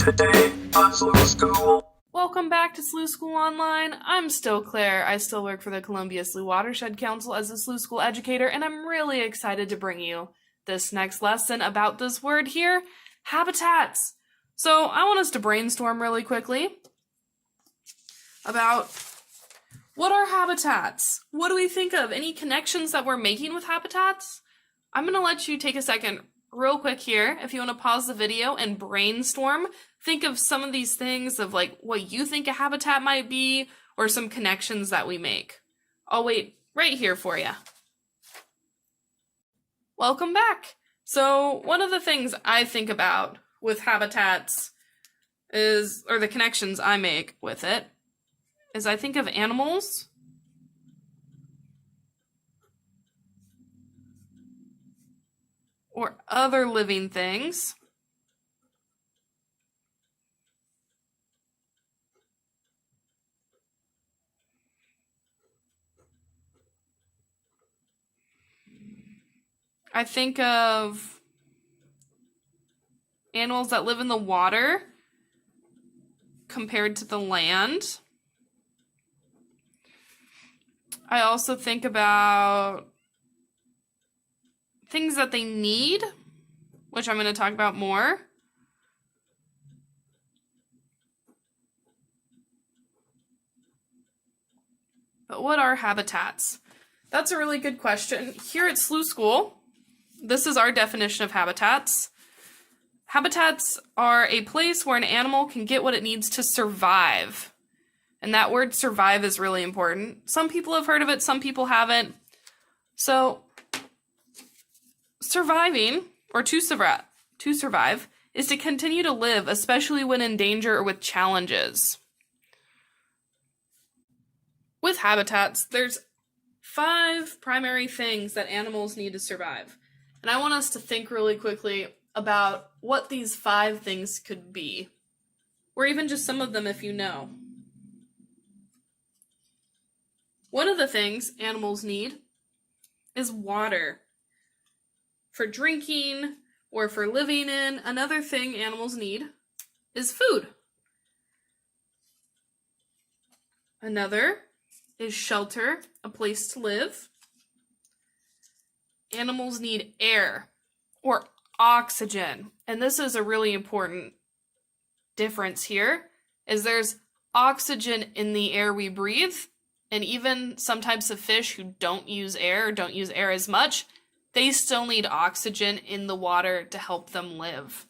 Today on Slough School. Welcome back to Slough School Online. I'm still Claire. I still work for the Columbia Slough Watershed Council as a Slough School educator, and I'm really excited to bring you this next lesson about this word here, habitats. So I want us to brainstorm really quickly about what are habitats? What do we think of? Any connections that we're making with habitats? I'm going to let you take a second real quick here. If you want to pause the video and brainstorm, think of some of these things of like what you think a habitat might be or some connections that we make. I'll wait right here for you. Welcome back. So one of the things I think about with habitats is, or the connections I make with it, is I think of animals or other living things I think of animals that live in the water compared to the land. I also think about things that they need, which I'm going to talk about more. But what are habitats? That's a really good question. Here at Slough School, this is our definition of habitats. Habitats are a place where an animal can get what it needs to survive. And that word survive is really important. Some people have heard of it, some people haven't. So surviving, or to survive, is to continue to live, especially when in danger or with challenges. With habitats, there's 5 primary things that animals need to survive. And I want us to think really quickly about what these 5 things could be, or even just some of them if you know. One of the things animals need is water. For drinking or for living in. Another thing animals need is food. Another is shelter, a place to live. Animals need air or oxygen. And this is a really important difference here, is there's oxygen in the air we breathe, and even some types of fish who don't use air or don't use air as much, they still need oxygen in the water to help them live.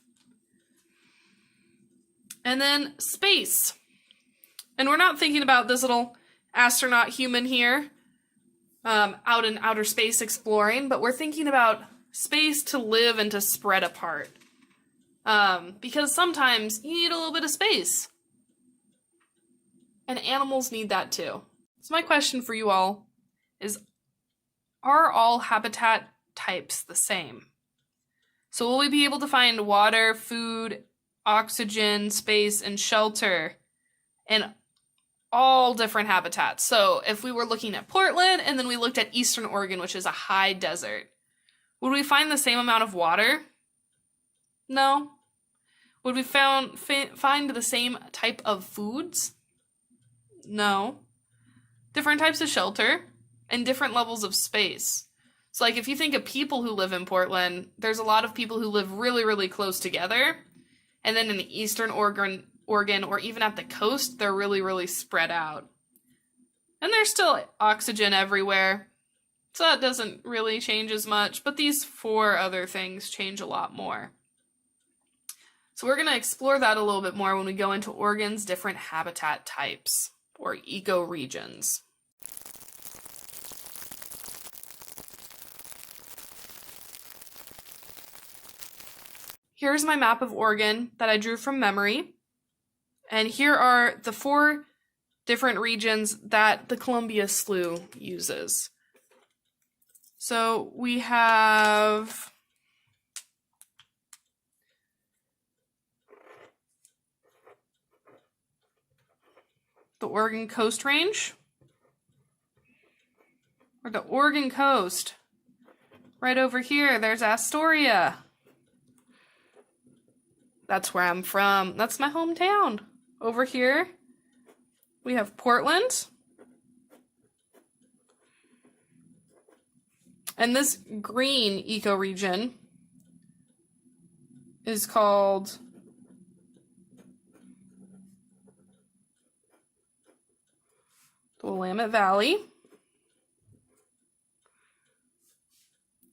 And then space. And we're not thinking about this little astronaut human here out in outer space exploring, but we're thinking about space to live and to spread apart. Because sometimes you need a little bit of space. And animals need that too. So my question for you all is, are all habitat types the same? So will we be able to find water, food, oxygen, space, and shelter in all different habitats? So if we were looking at Portland and then we looked at Eastern Oregon, which is a high desert, would we find the same amount of water? No. Would we find the same type of foods? No. Different types of shelter and different levels of space. So like if you think of people who live in Portland, there's a lot of people who live really, really close together. And then in the Eastern Oregon, or even at the coast, they're really, really spread out. And there's still oxygen everywhere. So that doesn't really change as much, but these 4 other things change a lot more. So we're going to explore that a little bit more when we go into Oregon's different habitat types, or ecoregions. Here's my map of Oregon that I drew from memory. And here are the 4 different regions that the Columbia Slough uses. So we have the Oregon Coast Range, or the Oregon Coast. Right over here, there's Astoria. That's where I'm from. That's my hometown. Over here, we have Portland. And this green ecoregion is called the Willamette Valley.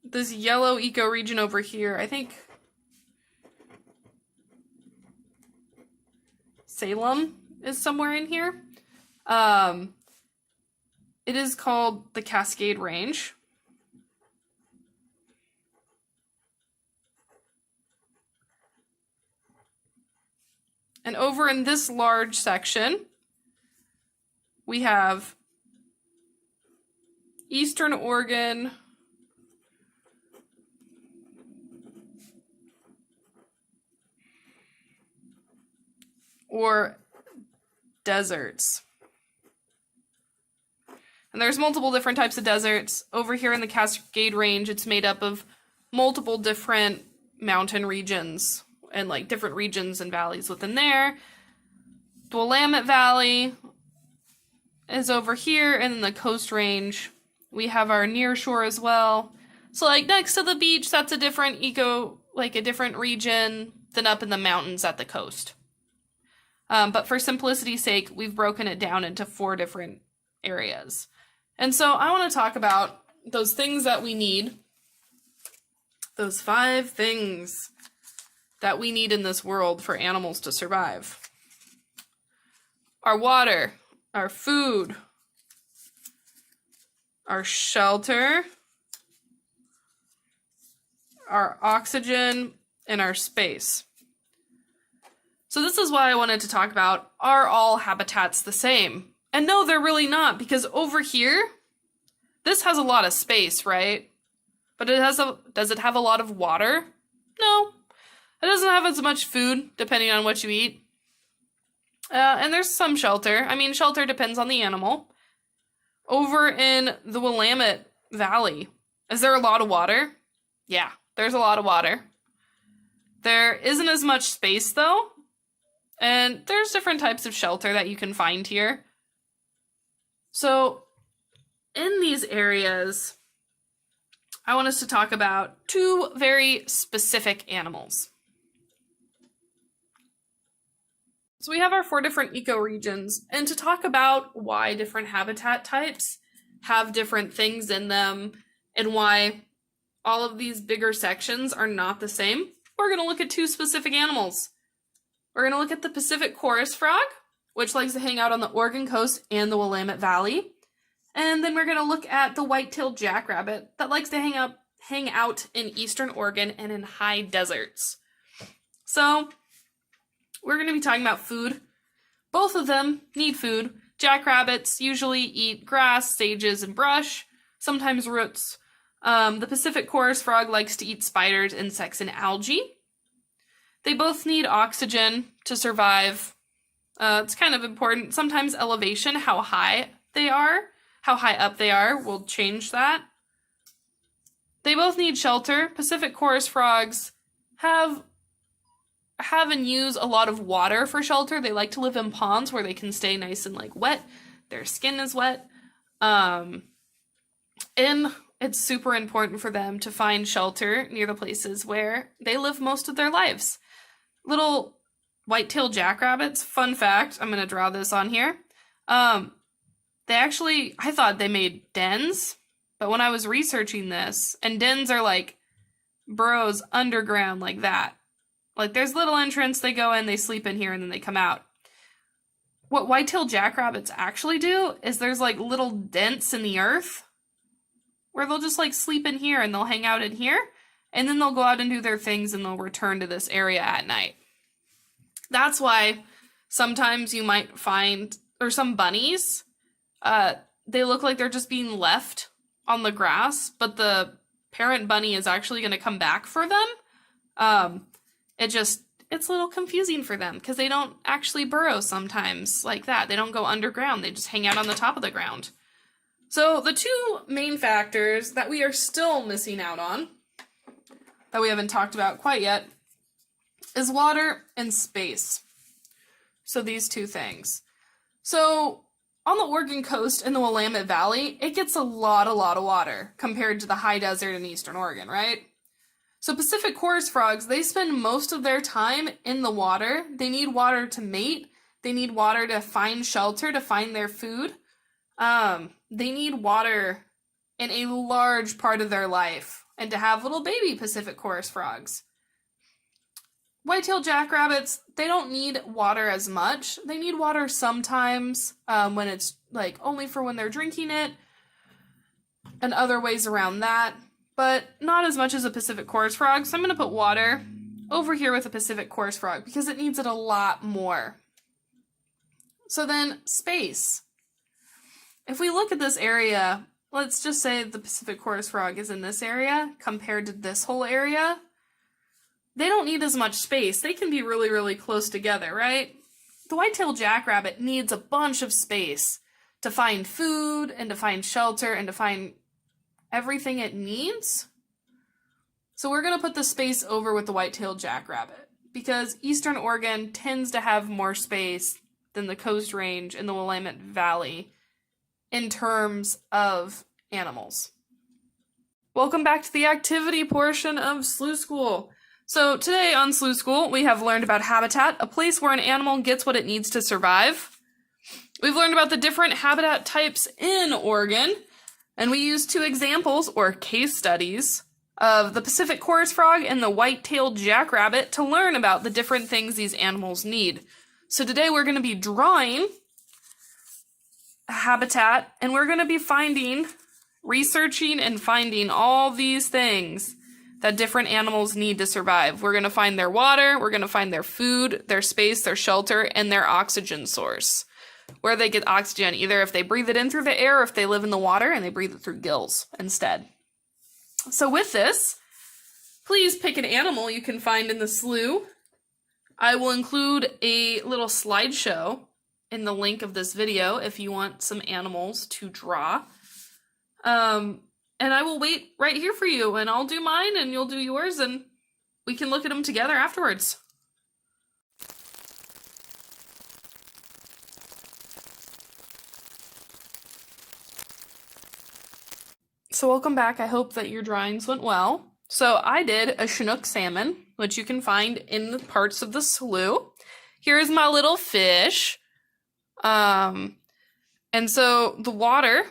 This yellow ecoregion over here, I think Salem is somewhere in here. It is called the Cascade Range. And over in this large section, we have Eastern Oregon, or deserts. And there's multiple different types of deserts. Over here in the Cascade Range, it's made up of multiple different mountain regions and like different regions and valleys within there. The Willamette Valley is over here, and then the Coast Range. We have our near shore as well. So like next to the beach, that's a different a different region than up in the mountains at the coast. But for simplicity's sake, we've broken it down into 4 different areas. And so I want to talk about those things that we need, those 5 things that we need in this world for animals to survive. Our water, our food, our shelter, our oxygen, and our space. So this is why I wanted to talk about, are all habitats the same? And no, they're really not, because over here, this has a lot of space, right? But does it have a lot of water? No. It doesn't have as much food, depending on what you eat. And there's some shelter. I mean, shelter depends on the animal. Over in the Willamette Valley, is there a lot of water? Yeah, there's a lot of water. There isn't as much space, though. And there's different types of shelter that you can find here. So, in these areas, I want us to talk about 2 very specific animals. So we have our 4 different ecoregions, and to talk about why different habitat types have different things in them, and why all of these bigger sections are not the same, we're going to look at 2 specific animals. We're going to look at the Pacific chorus frog, which likes to hang out on the Oregon coast and the Willamette Valley. And then we're going to look at the Whitetail Jackrabbit that likes to hang out in Eastern Oregon and in high deserts. So, we're going to be talking about food. Both of them need food. Jackrabbits usually eat grass, sages, and brush, sometimes roots. The Pacific chorus frog likes to eat spiders, insects, and algae. They both need oxygen to survive. It's kind of important. Sometimes elevation, how high up they are, will change that. They both need shelter. Pacific chorus frogs have and use a lot of water for shelter. They like to live in ponds where they can stay nice and wet. Their skin is wet. And it's super important for them to find shelter near the places where they live most of their lives. Little whitetail jackrabbits, fun fact, I'm going to draw this on here. I thought they made dens, but when I was researching this, and dens are like burrows underground like that. Like there's little entrance, they go in, they sleep in here, and then they come out. What whitetail jackrabbits actually do is there's little dents in the earth where they'll just sleep in here and they'll hang out in here, and then they'll go out and do their things and they'll return to this area at night. That's why sometimes you might find, or some bunnies, they look like they're just being left on the grass, but the parent bunny is actually going to come back for them. It's a little confusing for them because they don't actually burrow sometimes like that. They don't go underground. They just hang out on the top of the ground. So the 2 main factors that we are still missing out on, that we haven't talked about quite yet, is water and space. So these two things. So on the Oregon coast in the Willamette Valley, it gets a lot of water compared to the high desert in eastern Oregon, right? So Pacific chorus frogs, they spend most of their time in the water. They need water to mate. They need water to find shelter, to find their food. They need water in a large part of their life and to have little baby Pacific chorus frogs. Whitetail jackrabbits, they don't need water as much. They need water sometimes when it's like only for when they're drinking it and other ways around that, but not as much as a Pacific chorus frog. So I'm going to put water over here with a Pacific chorus frog because it needs it a lot more. So then space. If we look at this area, let's just say the Pacific chorus frog is in this area compared to this whole area. They don't need as much space. They can be really close together, right? The whitetail jackrabbit needs a bunch of space to find food and to find shelter and to find everything it needs. So we're going to put the space over with the whitetail jackrabbit because eastern Oregon tends to have more space than the Coast Range and the Willamette Valley in terms of animals. Welcome back to the activity portion of Slough School. So today on Slough School, we have learned about habitat, a place where an animal gets what it needs to survive. We've learned about the different habitat types in Oregon, and we used 2 examples or case studies of the Pacific chorus frog and the white-tailed jackrabbit to learn about the different things these animals need. So today we're going to be drawing a habitat, and we're going to be researching and finding all these things that different animals need to survive. We're going to find their water, we're going to find their food, their space, their shelter, and their oxygen source. Where they get oxygen, either if they breathe it in through the air or if they live in the water and they breathe it through gills instead. So with this, please pick an animal you can find in the slough. I will include a little slideshow in the link of this video if you want some animals to draw. And I will wait right here for you, and I'll do mine, and you'll do yours, and we can look at them together afterwards. So welcome back. I hope that your drawings went well. So I did a Chinook salmon, which you can find in the parts of the slough. Here's my little fish. And so the water,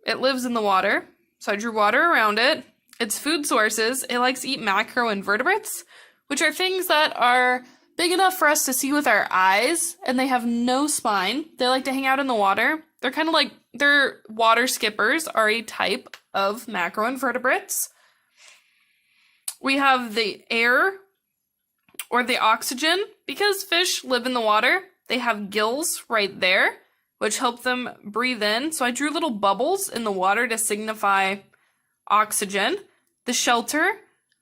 it lives in the water. So I drew water around it. Its food sources, it likes to eat macroinvertebrates, which are things that are big enough for us to see with our eyes, and they have no spine. They like to hang out in the water. They're kind of like, their water skippers are a type of macroinvertebrates. We have the air or the oxygen. Because fish live in the water, they have gills right there, which help them breathe in. So I drew little bubbles in the water to signify oxygen. The shelter.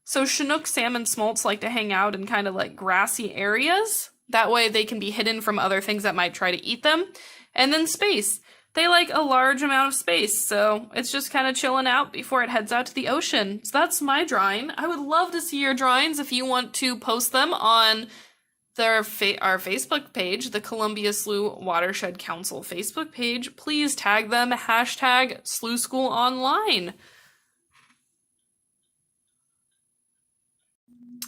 So Chinook salmon smolts like to hang out in kind of like grassy areas. That way they can be hidden from other things that might try to eat them. And then space. They like a large amount of space, so it's just kind of chilling out before it heads out to the ocean. So that's my drawing. I would love to see your drawings if you want to post them on our Facebook page, the Columbia Slough Watershed Council Facebook page. Please tag them, hashtag Slough School Online.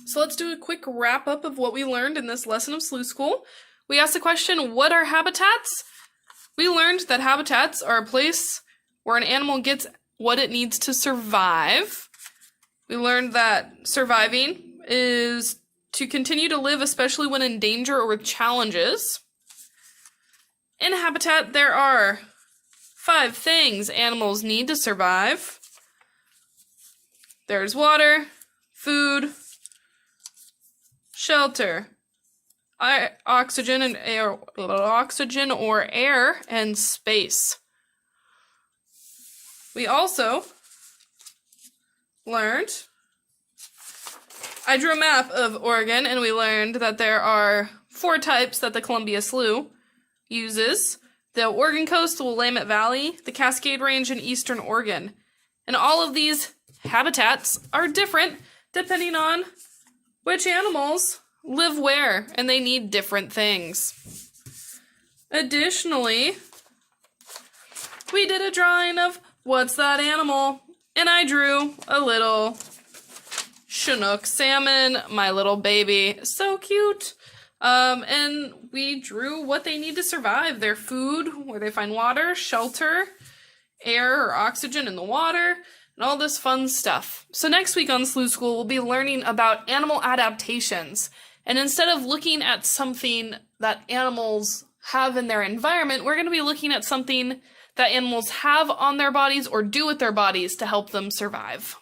So let's do a quick wrap up of what we learned in this lesson of Slough School. We asked the question, what are habitats? We learned that habitats are a place where an animal gets what it needs to survive. We learned that surviving is to continue to live, especially when in danger or with challenges. In habitat, there are 5 things animals need to survive. There's water, food, shelter, oxygen and air, oxygen or air, and space. We also learned, I drew a map of Oregon, and we learned that there are 4 types that the Columbia Slough uses: the Oregon coast, the Willamette Valley, the Cascade Range, and eastern Oregon. And all of these habitats are different depending on which animals live where, and they need different things. Additionally, we did a drawing of what's that animal, and I drew a little Chinook salmon, my little baby, so cute. And we drew what they need to survive, their food, where they find water, shelter, air or oxygen in the water, and all this fun stuff. So next week on Slough School, we'll be learning about animal adaptations. And instead of looking at something that animals have in their environment, we're going to be looking at something that animals have on their bodies or do with their bodies to help them survive.